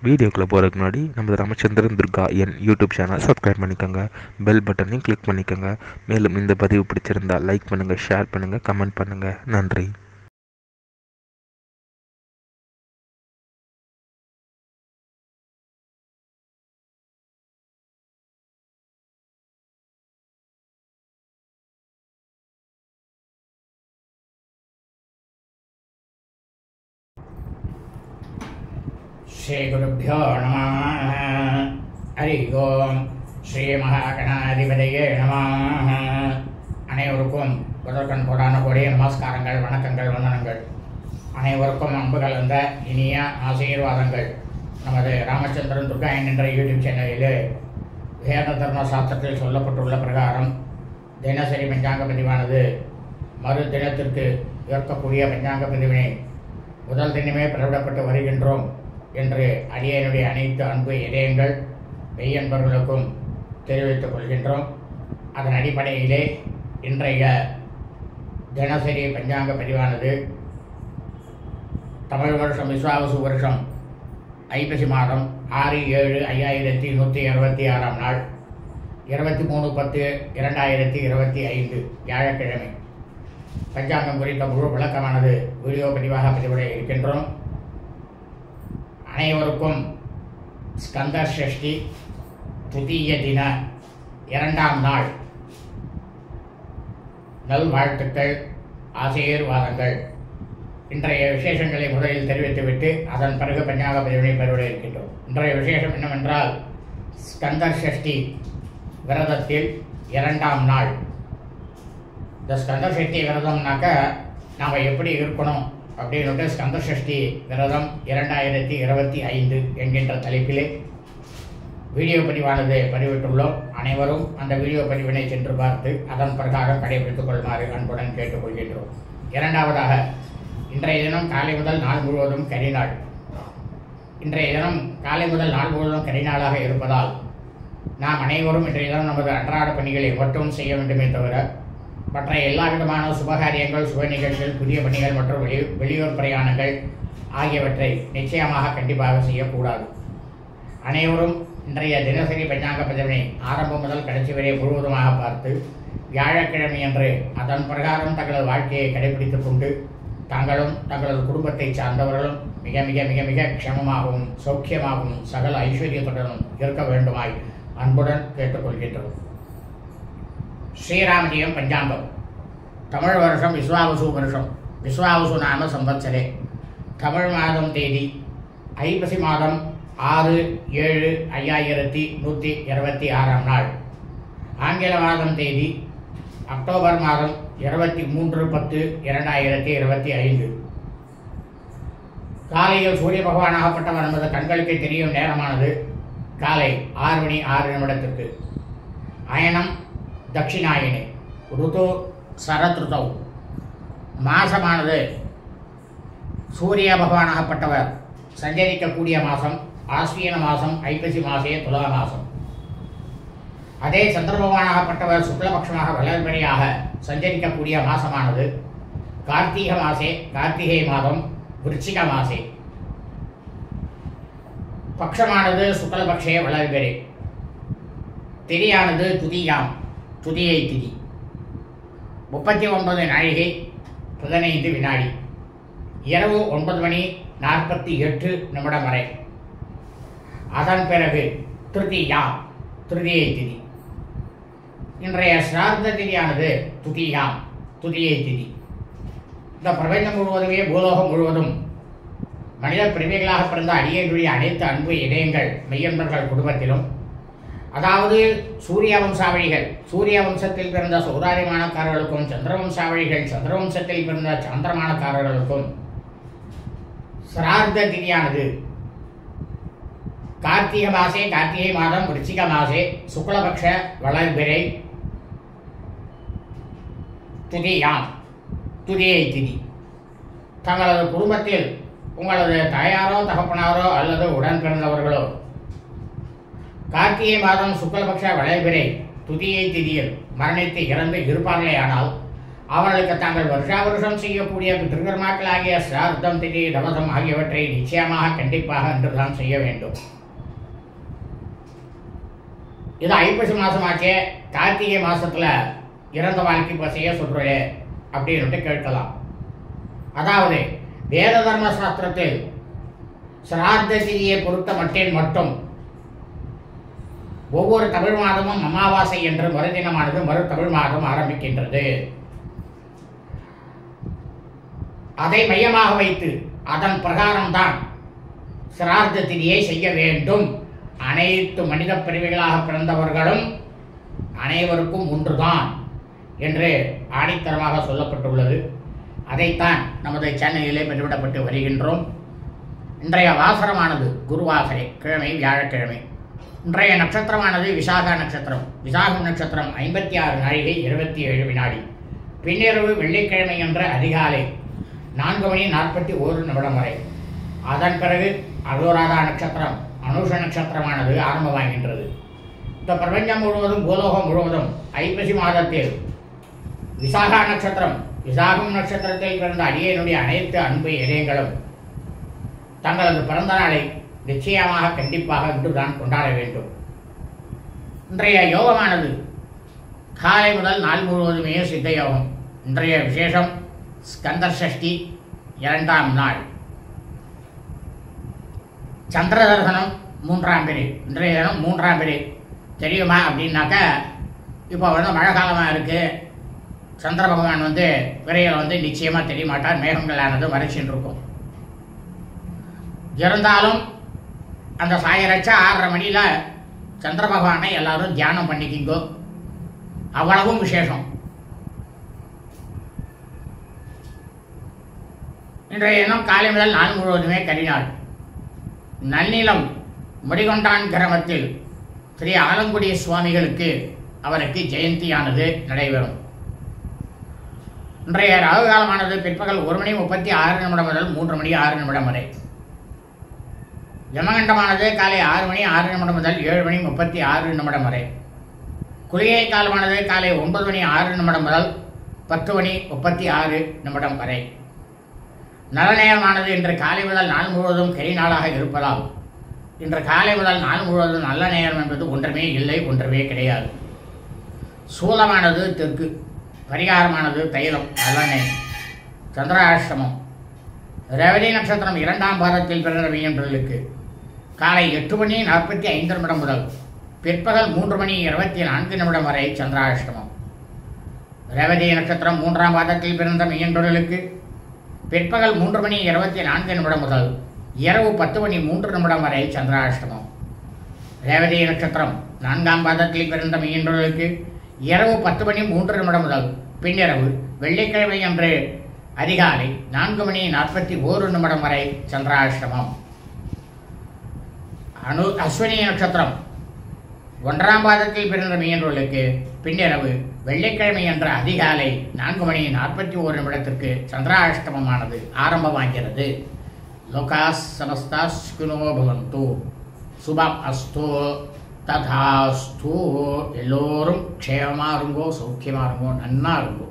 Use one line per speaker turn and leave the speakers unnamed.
வீடியோக்குள்ளே போகிறதுக்கு முன்னாடி நம்ம ராமச்சந்திரன் துர்கா என் யூடியூப் சேனல் சப்ஸ்கிரைப் பண்ணிக்கோங்க, பெல் பட்டனையும் கிளிக் பண்ணிக்கோங்க. மேலும் இந்த பதிவு பிடிச்சிருந்தா லைக் பண்ணுங்கள், ஷேர் பண்ணுங்கள், கமெண்ட் பண்ணுங்கள். நன்றி.
ஸ்ரீ குருப்யோ நமः. ஹரி ஓம். ஸ்ரீ மகாகணாதிபதியே நமः. அனைவருக்கும் முதற்கண் கோடான கோடிய நமஸ்காரங்கள், வணக்கங்கள், வந்தனங்கள். அனைவருக்கும் அன்பு கலந்த இனிய ஆசீர்வாதங்கள். நமது ராமச்சந்திரன் துர்கா என்ற யூடியூப் சேனலிலே வேத தர்ம சாஸ்திரத்தில் சொல்லப்பட்டுள்ள பிரகாரம் தினசரி பஞ்சாங்க பதிவானது மறு தினத்திற்கு ஏற்கக்கூடிய பஞ்சாங்க பதிவினை முதல் தினமே பிறவிடப்பட்டு வருகின்றோம் என்று அடியனுடைய அனைத்து அன்பு இதயங்கள் மெய்யன்பர்களுக்கும் தெரிவித்துக் கொள்கின்றோம். அதன் அடிப்படையிலே இன்றைய தினசரி பஞ்சாங்க பதிவானது தமிழ் வருஷம் விஸ்வாவசு வருஷம் ஐப்பசி மாதம் 6/7/5166 நாள் 23/10/2025 வியாழக்கிழமை. பஞ்சாங்கம் குறித்த முழு விளக்கமானது வீடியோ பதிவாக பதிவிட இருக்கின்றோம். அனைவருக்கும் ஸ்கந்த ஷஷ்டி துதிய தின 2ஆம் நாள் நல்வாழ்த்துக்கள், ஆசீர்வாதங்கள். இன்றைய விசேஷங்களை முதலில் தெரிவித்துவிட்டு அதன் பிறகு பஞ்சாங்க பதிவினை பெறுவிட இருக்கின்றோம். இன்றைய விசேஷம் என்னவென்றால், ஸ்கந்த ஷஷ்டி விரதத்தில் 2ஆம் நாள். இந்த ஸ்கந்த சஷ்டி விரதம்னாக்க நாம் எப்படி இருக்கணும் அப்படின்னு ஸ்கந்த சஷ்டி விரதம் 2025 என்கின்ற தலைப்பிலே வீடியோ பதிவானது பதிவிட்டுள்ளோம். அனைவரும் அந்த வீடியோ பதிவினை சென்று பார்த்து அதன் பிரகாரம் கடைபிடித்துக் கொள்ளுமாறு அன்புடன் கேட்டுக்கொள்கின்றோம். இரண்டாவதாக, இன்றைய தினம் காலை முதல் நாள் முழுவதும் கரிநாள். இன்றைய தினம் காலை முதல் நாள் முழுவதும் கரிநாளாக இருப்பதால் நாம் அனைவரும் இன்றைய தினம் நமது அன்றாட பணிகளை மட்டும் செய்ய வேண்டுமே தவிர மற்ற எல்லா விதமான சுபகாரியங்கள், சுப நிகழ்ச்சிகள், புதிய பணிகள் மற்றும் வெளியூர் பிரயாணங்கள் ஆகியவற்றை நிச்சயமாக கண்டிப்பாக செய்யக்கூடாது. அனைவரும் இன்றைய தினசரி பஞ்சாங்க பதிவினை ஆரம்பம் முதல் கடைசி வரை முழுவதுமாக பார்த்து வியாழக்கிழமை அன்று அதன் பிரகாரம் தங்களது வாழ்க்கையை கடைபிடித்துக் கொண்டு தாங்களும் தங்களது குடும்பத்தை சார்ந்தவர்களும் மிக மிக மிக மிக க்ஷமமாகவும் சௌக்கியமாகவும் சகல ஐஸ்வர்யத்துடனும் இருக்க வேண்டுமாய் அன்புடன் கேட்டுக்கொள்கின்றோம். ஸ்ரீராமஜெயம் பஞ்சாங்கம். தமிழ் வருஷம் விஸ்வாவசு வருஷம். விஸ்வாவசு நாம சம்பத்சரே. தமிழ் மாதம் தேதி ஐப்பசி மாதம் 6/7/5126 நாள். ஆங்கில மாதம் தேதி அக்டோபர் மாதம் 23/10/2025. காலையில் சூரிய பகவானாகப்பட்டவர் நமது கண்களுக்கு தெரியும் நேரமானது காலை 6:06 அயனம் தட்சிணாயனே. ருது சரத் ருதௌ. மாசமானது சூரிய பகவானாகப்பட்டவர் சஞ்சரிக்கக்கூடிய மாதம் ஆஸ்வின மாதம், ஐப்பசி மாசே துலா மாதம். அதே சந்திர பகவானாகப்பட்டவர் சுக்லபக்ஷமாக வளர்பிறையாக சஞ்சரிக்கக்கூடிய மாசமானது கார்த்திக மாசே, கார்த்திகை மாதம், விருச்சிக மாசே. பக்ஷமானது சுக்லபக்ஷே வளர்பிறை. திதியானது துதியாம், துதியை திதி. 39 நாழிகை 15 வினாடி. இரவு 9:48 வரை. அதன் பிறகு திருதியாம், திருதியை திதி. இன்றைய சிரார்த்த திதியானது துதியாம், துதியை திதி. இந்த பிரபஞ்சம் முழுவதுமே, பூலோகம் முழுவதும் மனித பிரிவுகளாக பிறந்த அடியனுடைய அனைத்து அன்பு இதயங்கள் மெய்யன்பர்கள் குடும்பத்திலும், அதாவது சூரிய வம்சாவழிகள், சூரிய வம்சத்தில் பிறந்த சௌராரியமானக்காரர்களுக்கும், சந்திரவம்சாவழிகள், சந்திரவம்சத்தில் பிறந்த சந்திரமானக்காரர்களுக்கும் சிரார்த்த திதியானது கார்த்திகை மாசே, கார்த்திகை மாதம், விருச்சிக மாசே, சுக்லபக்ஷ வளர்பிறை துதியாம், துதியை திதி. தங்களது குடும்பத்தில் உங்களது தாயாரோ தகப்பனாரோ அல்லது உடன் பிறந்தவர்களோ கார்த்திகை மாதம் சுக்லபக்ஷ வளர்பிறை துதியை திதியில் மரணித்து இறந்து இருப்பார்களே ஆனால் அவர்களுக்கு தாங்கள் வருஷா வருஷம் செய்யக்கூடிய பித்ருகர்மாக்களாகிய சிரார்த்தம், திதி, தவசம் ஆகியவற்றை நிச்சயமாக கண்டிப்பாக என்றுதான் செய்ய வேண்டும். இது ஐப்பசி மாசமாச்சே, கார்த்திகை மாசத்துல இறந்த வாழ்க்கை இப்போ செய்ய சொல்றே அப்படின்னு கேட்கலாம். அதாவது வேத தர்ம சாஸ்திரத்தில் சிரார்த்த திதியை பொறுத்த மட்டில் மட்டும் ஒவ்வொரு தமிழ் மாதமும் அமாவாசை என்று மறுதினமானது மறு தமிழ் மாதம் ஆரம்பிக்கின்றது. அதை மையமாக வைத்து அதன் பிரகாரம்தான் சிரார்த்த திதியை செய்ய வேண்டும். அனைத்து மனித பிரிவுகளாக பிறந்தவர்களும் அனைவருக்கும் ஒன்றுதான் என்று ஆணித்தரமாக சொல்லப்பட்டுள்ளது. அதைத்தான் நமது சேனலிலே பெற்றுவிடப்பட்டு வருகின்றோம். இன்றைய வாசரமானது குருவாசரை, கிழமை வியாழக்கிழமை. இன்றைய நட்சத்திரமானது விசாக நட்சத்திரம். விசாகம் நட்சத்திரம் 56 நாழிகை 27 வினாடி. பின்னிரவு வெள்ளிக்கிழமை என்ற அதிகாலை 4:41 வரை. அதன் பிறகு அனுராதா நட்சத்திரம், அனுஷ நட்சத்திரமானது ஆரம்பமாகின்றது. இந்த பிரபஞ்சம் முழுவதும், பூலோகம் முழுவதும் ஐப்பசி மாதத்தில் விசாகா நட்சத்திரம், விசாகம் நட்சத்திரத்தில் பிறந்த அடியனுடைய அனைத்து அன்பு இதயங்களும் தங்களது பிறந்த நாளை நிச்சயமாக கண்டிப்பாக இன்றுதான் கொண்டாட வேண்டும். இன்றைய யோகமானது காலை முதல் நாள் முழுவதுமே சித்த யோகம். இன்றைய விசேஷம் ஸ்கந்தர் சஷ்டி 2ஆம் நாள். சந்திர தரிசனம் 3ஆம் பிறை. இன்றைய தினம் 3ஆம் பிறை. தெரியுமா அப்படின்னாக்க, இப்போ மழை காலமாக இருக்குது. சந்திர பகவான் பிறையில் நிச்சயமாக தெரிய மாட்டார். மேகங்களானது மறைச்சின்னு இருக்கும். இருந்தாலும் அந்த சாயரட்சா 6:30 மணியில் சந்திர பகவானை எல்லாரும் தியானம் பண்ணிக்கிங்கோ. அவ்வளவும் விசேஷம். இன்றைய தினம் காலை முதல் நாள் முழுவதுமே கரிநாள். நன்னிலம் முடிகொண்டான் கிராமத்தில் ஸ்ரீ ஆலங்குடி சுவாமிகளுக்கு அவருக்கு ஜெயந்தியானது நடைபெறும். இன்றைய ராகு காலமானது பிற்பகல் 1:36 முதல் 3:06 வரை. யமகண்டமானது காலை 6:06 முதல் 7:36 வரை. குளிகை காலமானது காலை 9:06 முதல் 10:36 வரை. நல்ல நேரமானது இன்று காலை முதல் நாள் முழுவதும் கரி நாளாக இருப்பதால் இன்று காலை முதல் நாள் முழுவதும் நல்ல நேரம் என்பது ஒன்றுமே இல்லை, ஒன்றுமே கிடையாது. சூலமானது தெற்கு, பரிகாரமானது தைலம், நல்லெண்ணெய். சந்திராஷ்டமம். ரேவதி நட்சத்திரம் 2ஆம் பாதத்தில் பிறந்த மீனர்களுக்கு காலை 8:45 முதல் பிற்பகல் 3:24 வரை சந்திராஷ்டமம். ரேவதி நட்சத்திரம் 3ஆம் பாதத்தில் பிறந்த மீனர்களுக்கு பிற்பகல் 3:24 முதல் இரவு 10:03 வரை சந்திராஷ்டமம். ரேவதி நட்சத்திரம் 4ஆம் பாதத்தில் பிறந்த மீனர்களுக்கு இரவு 10:03 முதல் பின்னிரவு வெள்ளிக்கிழமை அன்று அதிகாலை 4:41 வரை சந்திராஷ்டமம். அஸ்வினி நட்சத்திரம் 1ஆம் பாதத்தில் பிறந்த மீனர்களுக்கு பின்னிரவு வெள்ளிக்கிழமை என்ற அதிகாலை 4:41 சந்திராஷ்டமமானது ஆரம்பமாகிறது. லோகாஸ் சமஸ்தாஸ் சுகினோ பவந்து. சுபம் அஸ்து ததாஸ்து. எல்லோரும் க்ஷேமமாக இருங்கோ, சௌக்கியமாக இருங்கோ, நன்னா இருங்கோ.